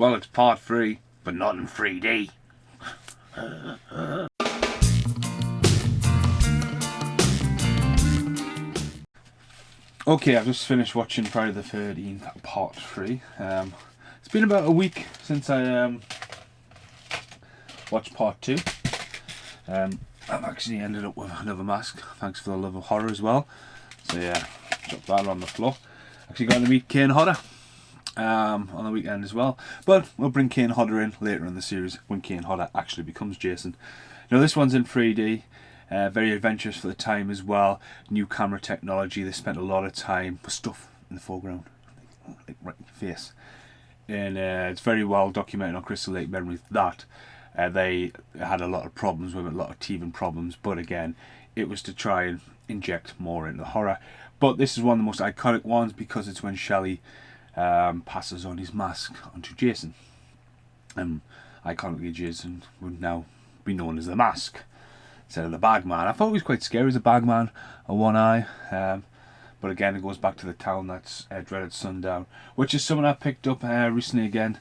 Well, it's part 3, but not in 3D. Okay, I've just finished watching Friday the 13th, part 3. It's been about a week since I watched part 2. I've actually ended up with another mask, thanks for the love of horror as well. So yeah, drop that on the floor. Actually got to meet Kane Hodder on the weekend as well. But we'll bring Kane Hodder in later in the series when Kane Hodder actually becomes Jason. Now this one's in 3D. Very adventurous for the time as well. New camera technology. They spent a lot of time with stuff in the foreground, like right in your face. And it's very well documented on Crystal Lake Memories that they had a lot of problems with it, a lot of teething problems. But again, it was to try and inject more into the horror. But this is one of the most iconic ones because it's when Shelley passes on his mask onto Jason. And iconically, Jason would now be known as the Mask instead of the Bagman. I thought he was quite scary as a Bagman, a one eye. But again, it goes back to the town that's dreaded sundown, which is something I picked up recently again.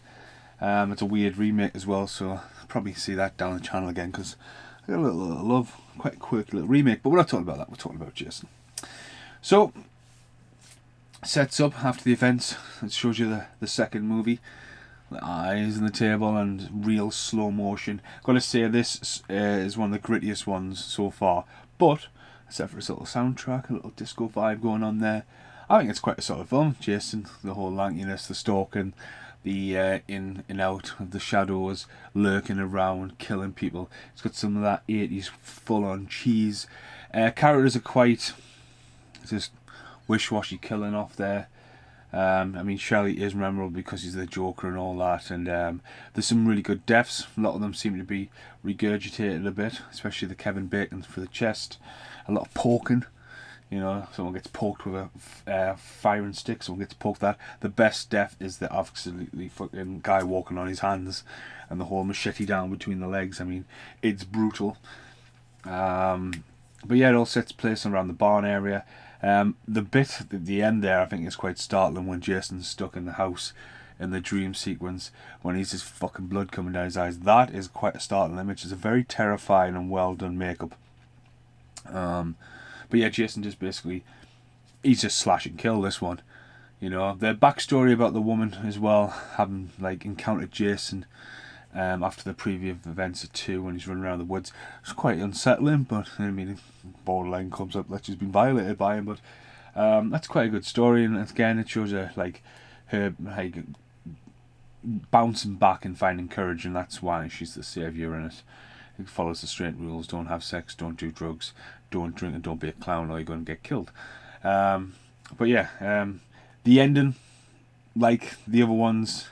It's a weird remake as well, so I'll probably see that down the channel again because I got a little love, quite a quirky little remake. But we're not talking about that, we're talking about Jason. So, sets up after the events. It shows you the second movie. The eyes and the table and real slow motion. Gotta say, this is one of the grittiest ones so far, but except for its little soundtrack, a little disco vibe going on there, I think it's quite a solid film. Jason, the whole lankiness, the stalking, the in and out of the shadows, lurking around, killing people. It's got some of that 80s full-on cheese. Characters are quite just wish-washy killing off there. I mean, Shelley is memorable because he's the Joker and all that, and there's some really good deaths. A lot of them seem to be regurgitated a bit, especially the Kevin Bacon for the chest. A lot of poking, you know, someone gets poked with a firing stick, someone gets poked that. The best death is the absolutely fucking guy walking on his hands and the whole machete down between the legs. I mean, it's brutal. But yeah, it all sets place around the barn area. The bit at the end there, I think, is quite startling when Jason's stuck in the house in the dream sequence when he's just fucking blood coming down his eyes. That is quite a startling image. It's a very terrifying and well done makeup. But yeah, Jason just basically, he's just slash and kill this one. You know, the backstory about the woman as well, having like encountered Jason after the previous events of 2 when he's running around the woods. It's quite unsettling, but I mean, borderline comes up that she's been violated by him, but that's quite a good story. And again, it shows her like bouncing back and finding courage, and that's why she's the saviour in it. It follows the straight rules: don't have sex, don't do drugs, don't drink, and don't be a clown or you're going to get killed. But yeah, the ending, like the other ones,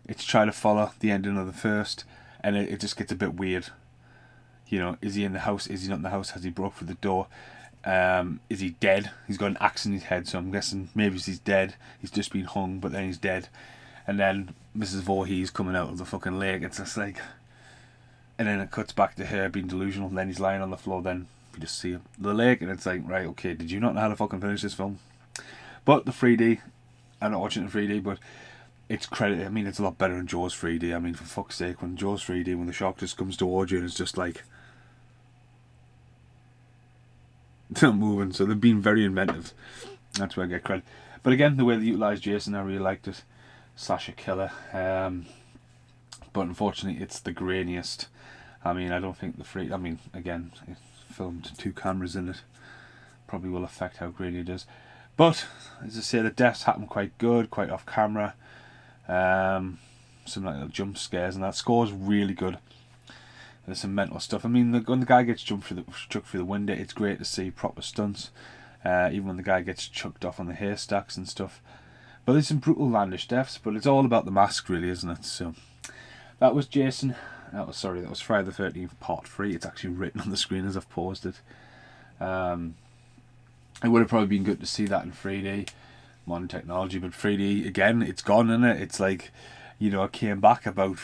it's trying to follow the ending of the first, and it just gets a bit weird. You know, is he in the house? Is he not in the house? Has he broke through the door? Is he dead? He's got an axe in his head, so I'm guessing maybe he's dead. He's just been hung, but then he's dead. And then Mrs. Voorhees coming out of the fucking lake. It's just like, and then it cuts back to her being delusional. And then he's lying on the floor. Then you just see the lake, and it's like, right, okay, did you not know how to fucking finish this film? But the 3D, I'm not watching it in 3D, but it's credit. I mean, it's a lot better than Jaws 3D. I mean, for fuck's sake, when Jaws 3D, when the shark just comes towards you and it's just like, it's not moving. So they've been very inventive. That's where I get credit. But again, the way they utilised Jason, I really liked it. Slasher killer. But unfortunately, it's the grainiest. I mean, I don't think I mean, again, it filmed 2 cameras in it. Probably will affect how grainy it is. But, as I say, the deaths happen quite good, quite off camera. Some like little jump scares, and that score's really good. There's some mental stuff. I mean, when the guy gets chucked through the window, it's great to see proper stunts. Even when the guy gets chucked off on the haystacks and stuff. But there's some brutal landish deaths, but it's all about the mask, really, isn't it? So that was Jason. That was Friday the 13th part 3. It's actually written on the screen as I've paused it. It would have probably been good to see that in 3D, modern technology, but 3D, again, it's gone, isn't it? It's like, you know, I came back about,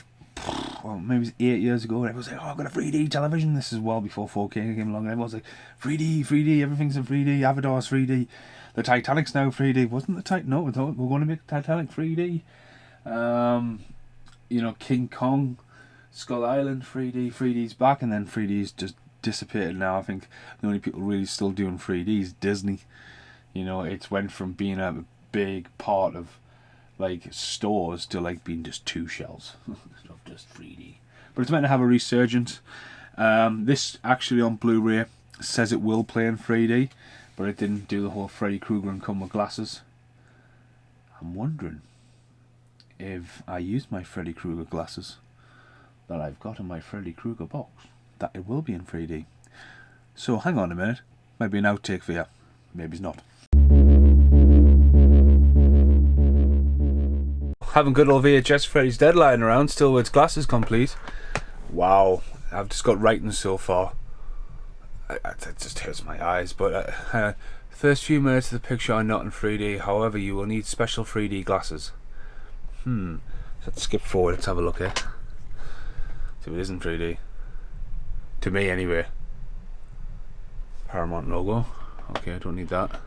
well, maybe it was 8 years ago, and everyone was like, oh, I've got a 3D television. This is well before 4K came along, and everyone was like, 3D, everything's in 3D, Avatar's 3D, the Titanic's now 3D. Wasn't the Titan? No, we're going to make Titanic 3D. you know, King Kong, Skull Island 3D. 3D's back, and then 3D's just dissipated now. I think the only people really still doing 3D is Disney. You know, it's went from being a big part of like stores to like being just two shells of just 3D. But it's meant to have a resurgence. This actually on Blu-ray says it will play in 3D, but it didn't do the whole Freddy Krueger and come with glasses. I'm wondering if I use my Freddy Krueger glasses that I've got in my Freddy Krueger box, that it will be in 3D. So hang on a minute, might be an outtake for you, maybe it's not. Having good old VHS Freddy's Dead lying around, still with its glasses complete. Wow, I've just got writing so far. It just hurts my eyes, but first few minutes of the picture are not in 3D, however you will need special 3D glasses. Let's skip forward, let's have a look here. See if it is in 3D. To me anyway. Paramount logo. Okay, I don't need that.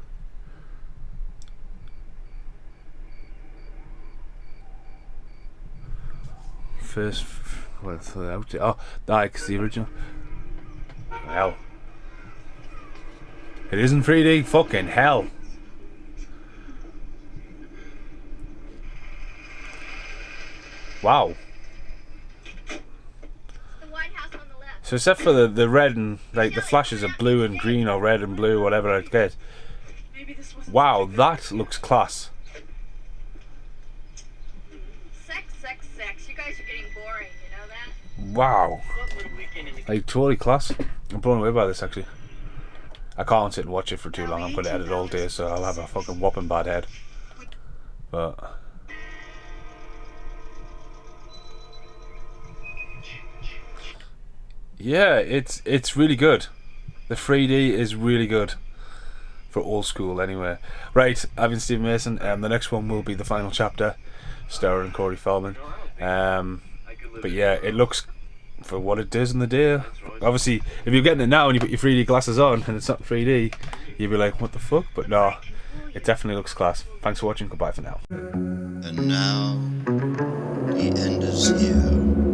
First, what's the out? Oh, that's the original. Hell. It isn't 3D. Fucking hell. Wow. The White House on the left. So except for the red and like the flashes of blue and green or red and blue, whatever I get. Wow, that looks class. Sex. You guys are getting boring, you know that? Wow. Like totally class. I'm blown away by this actually. I can't sit and watch it for too long. I'm going to edit all day, so I'll have a fucking whopping bad head. But yeah, it's really good. The 3D is really good for old school anyway. Right, I've been Steve Mason. The next one will be the final chapter, starring Corey Feldman. But yeah, it looks for what it does in the day. Obviously, if you're getting it now and you put your 3D glasses on and it's not 3D, you'd be like, what the fuck? But no, it definitely looks class. Thanks for watching. Goodbye for now. And now, the end is here.